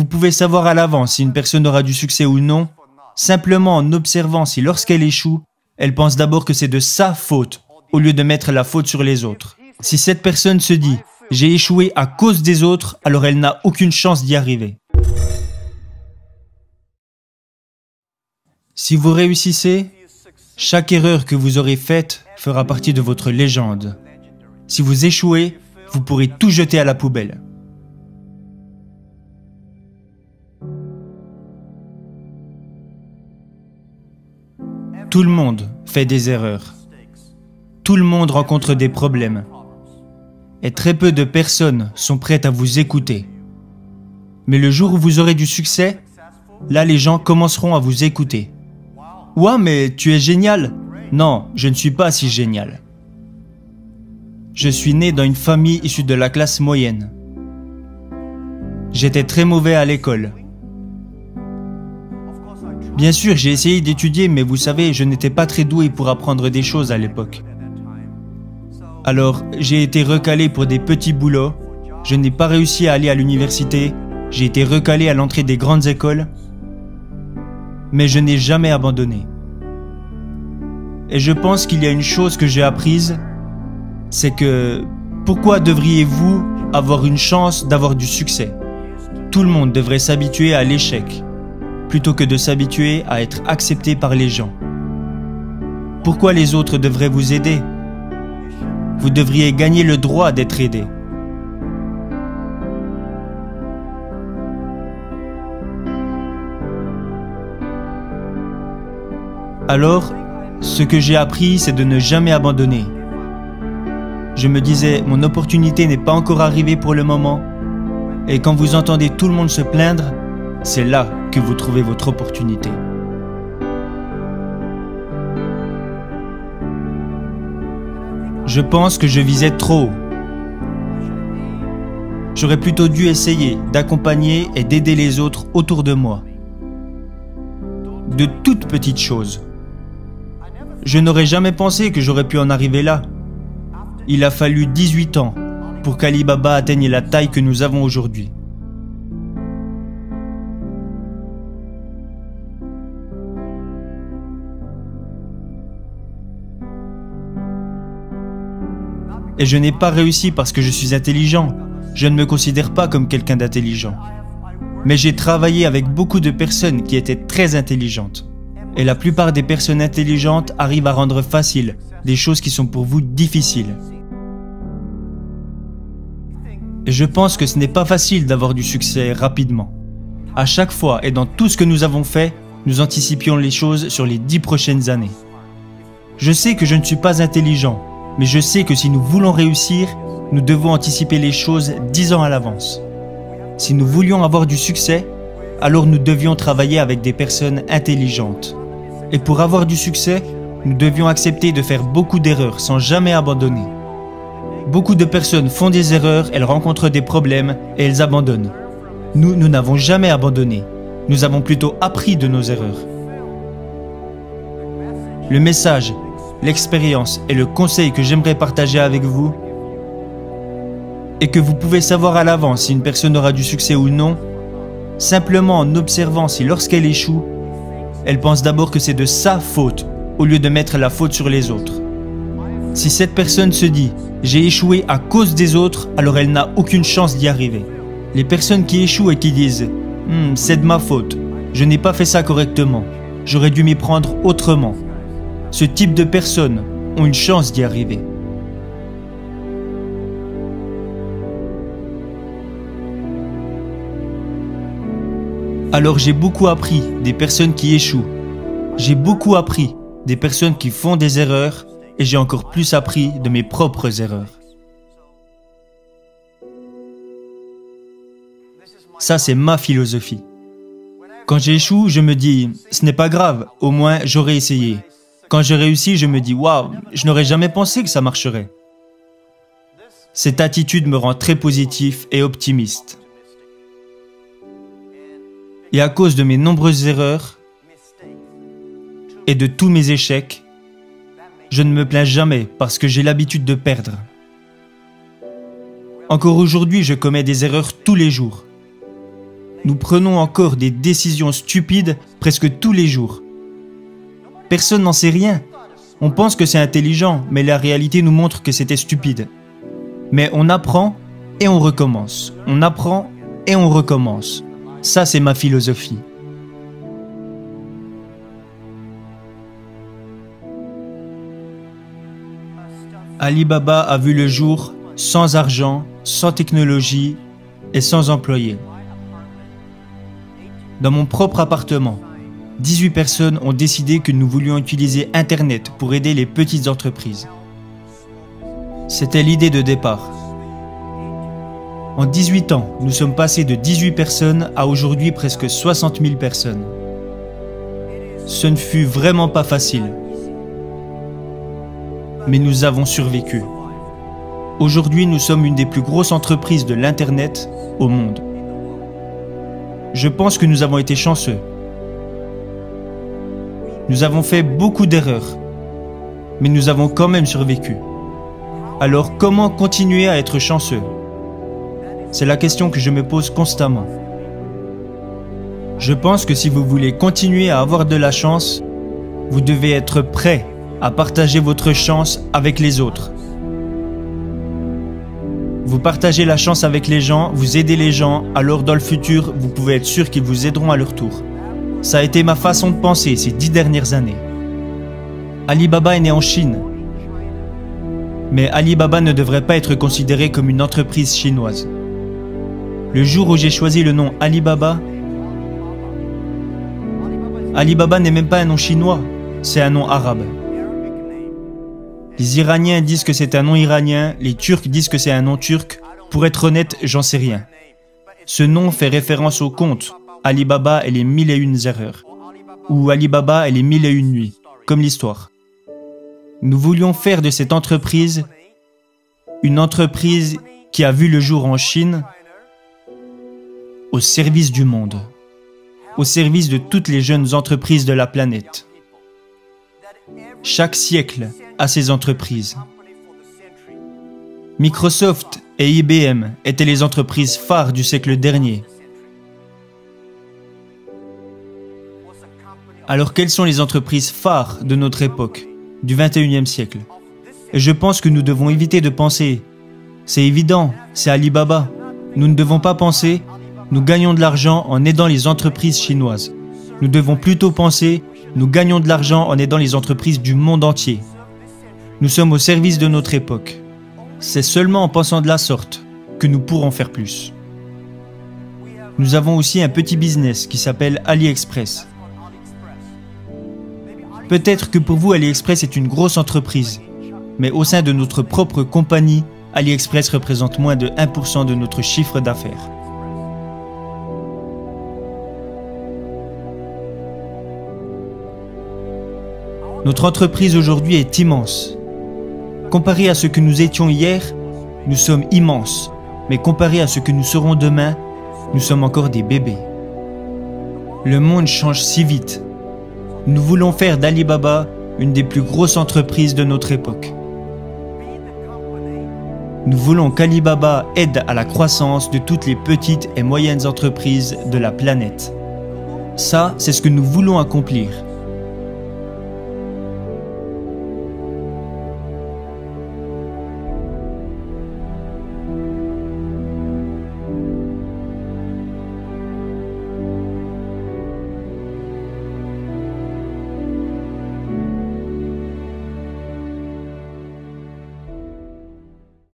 vous pouvez savoir à l'avance si une personne aura du succès ou non, simplement en observant si lorsqu'elle échoue, elle pense d'abord que c'est de sa faute, au lieu de mettre la faute sur les autres. Si cette personne se dit « j'ai échoué à cause des autres », alors elle n'a aucune chance d'y arriver. Si vous réussissez, chaque erreur que vous aurez faite fera partie de votre légende. Si vous échouez, vous pourrez tout jeter à la poubelle. Tout le monde fait des erreurs. Tout le monde rencontre des problèmes. Et très peu de personnes sont prêtes à vous écouter. Mais le jour où vous aurez du succès, là les gens commenceront à vous écouter. « Ouah, mais tu es génial !» Non, je ne suis pas si génial. Je suis né dans une famille issue de la classe moyenne. J'étais très mauvais à l'école. Bien sûr, j'ai essayé d'étudier, mais vous savez, je n'étais pas très doué pour apprendre des choses à l'époque. Alors, j'ai été recalé pour des petits boulots, je n'ai pas réussi à aller à l'université, j'ai été recalé à l'entrée des grandes écoles, mais je n'ai jamais abandonné. Et je pense qu'il y a une chose que j'ai apprise, c'est que pourquoi devriez-vous avoir une chance d'avoir du succès? Tout le monde devrait s'habituer à l'échec, plutôt que de s'habituer à être accepté par les gens. Pourquoi les autres devraient vous aider? Vous devriez gagner le droit d'être aidé. Alors, ce que j'ai appris, c'est de ne jamais abandonner. Je me disais, mon opportunité n'est pas encore arrivée pour le moment. Et quand vous entendez tout le monde se plaindre, c'est là que vous trouvez votre opportunité. Je pense que je visais trop haut. J'aurais plutôt dû essayer d'accompagner et d'aider les autres autour de moi. De toutes petites choses. Je n'aurais jamais pensé que j'aurais pu en arriver là. Il a fallu 18 ans pour qu'Alibaba atteigne la taille que nous avons aujourd'hui. Et je n'ai pas réussi parce que je suis intelligent. Je ne me considère pas comme quelqu'un d'intelligent. Mais j'ai travaillé avec beaucoup de personnes qui étaient très intelligentes. Et la plupart des personnes intelligentes arrivent à rendre facile des choses qui sont pour vous difficiles. Et je pense que ce n'est pas facile d'avoir du succès rapidement. À chaque fois et dans tout ce que nous avons fait, nous anticipions les choses sur les 10 prochaines années. Je sais que je ne suis pas intelligent, mais je sais que si nous voulons réussir, nous devons anticiper les choses 10 ans à l'avance. Si nous voulions avoir du succès, alors nous devions travailler avec des personnes intelligentes. Et pour avoir du succès, nous devions accepter de faire beaucoup d'erreurs sans jamais abandonner. Beaucoup de personnes font des erreurs, elles rencontrent des problèmes et elles abandonnent. Nous n'avons jamais abandonné. Nous avons plutôt appris de nos erreurs. Le message, l'expérience et le conseil que j'aimerais partager avec vous est que vous pouvez savoir à l'avance si une personne aura du succès ou non, simplement en observant si lorsqu'elle échoue, elle pense d'abord que c'est de sa faute, au lieu de mettre la faute sur les autres. Si cette personne se dit « j'ai échoué à cause des autres », alors elle n'a aucune chance d'y arriver. Les personnes qui échouent et qui disent « c'est de ma faute, je n'ai pas fait ça correctement, j'aurais dû m'y prendre autrement », ce type de personnes ont une chance d'y arriver. Alors j'ai beaucoup appris des personnes qui échouent. J'ai beaucoup appris des personnes qui font des erreurs et j'ai encore plus appris de mes propres erreurs. Ça, c'est ma philosophie. Quand j'échoue, je me dis « ce n'est pas grave, au moins j'aurais essayé ». Quand je réussis, je me dis « waouh, je n'aurais jamais pensé que ça marcherait ». Cette attitude me rend très positif et optimiste. Et à cause de mes nombreuses erreurs et de tous mes échecs, je ne me plains jamais parce que j'ai l'habitude de perdre. Encore aujourd'hui, je commets des erreurs tous les jours. nous prenons encore des décisions stupides presque tous les jours. Personne n'en sait rien. On pense que c'est intelligent, mais la réalité nous montre que c'était stupide. Mais on apprend et on recommence. On apprend et on recommence. Ça, c'est ma philosophie. Alibaba a vu le jour sans argent, sans technologie et sans employés. Dans mon propre appartement, 18 personnes ont décidé que nous voulions utiliser Internet pour aider les petites entreprises. C'était l'idée de départ. En 18 ans, nous sommes passés de 18 personnes à aujourd'hui presque 60 000 personnes. Ce ne fut vraiment pas facile. Mais nous avons survécu. Aujourd'hui, nous sommes une des plus grosses entreprises de l'Internet au monde. Je pense que nous avons été chanceux. Nous avons fait beaucoup d'erreurs, mais nous avons quand même survécu. Alors comment continuer à être chanceux? C'est la question que je me pose constamment. Je pense que si vous voulez continuer à avoir de la chance, vous devez être prêt à partager votre chance avec les autres. Vous partagez la chance avec les gens, vous aidez les gens, alors dans le futur, vous pouvez être sûr qu'ils vous aideront à leur tour. Ça a été ma façon de penser ces 10 dernières années. Alibaba est né en Chine. Mais Alibaba ne devrait pas être considéré comme une entreprise chinoise. Le jour où j'ai choisi le nom Alibaba, Alibaba n'est même pas un nom chinois, c'est un nom arabe. Les Iraniens disent que c'est un nom iranien, les Turcs disent que c'est un nom turc. Pour être honnête, j'en sais rien. Ce nom fait référence au conte Alibaba et les 1001 erreurs, ou Alibaba et les 1001 nuits, comme l'histoire. Nous voulions faire de cette entreprise une entreprise qui a vu le jour en Chine au service du monde, au service de toutes les jeunes entreprises de la planète. Chaque siècle a ses entreprises. Microsoft et IBM étaient les entreprises phares du siècle dernier. Alors quelles sont les entreprises phares de notre époque, du 21e siècle? Et je pense que nous devons éviter de penser « c'est évident, c'est Alibaba ». Nous ne devons pas penser « nous gagnons de l'argent en aidant les entreprises chinoises ». Nous devons plutôt penser « nous gagnons de l'argent en aidant les entreprises du monde entier ». Nous sommes au service de notre époque. C'est seulement en pensant de la sorte que nous pourrons faire plus. Nous avons aussi un petit business qui s'appelle AliExpress. Peut-être que pour vous, AliExpress est une grosse entreprise, mais au sein de notre propre compagnie, AliExpress représente moins de 1% de notre chiffre d'affaires. Notre entreprise aujourd'hui est immense. Comparé à ce que nous étions hier, nous sommes immenses, mais comparé à ce que nous serons demain, nous sommes encore des bébés. Le monde change si vite. Nous voulons faire d'Alibaba une des plus grosses entreprises de notre époque. Nous voulons qu'Alibaba aide à la croissance de toutes les petites et moyennes entreprises de la planète. Ça, c'est ce que nous voulons accomplir.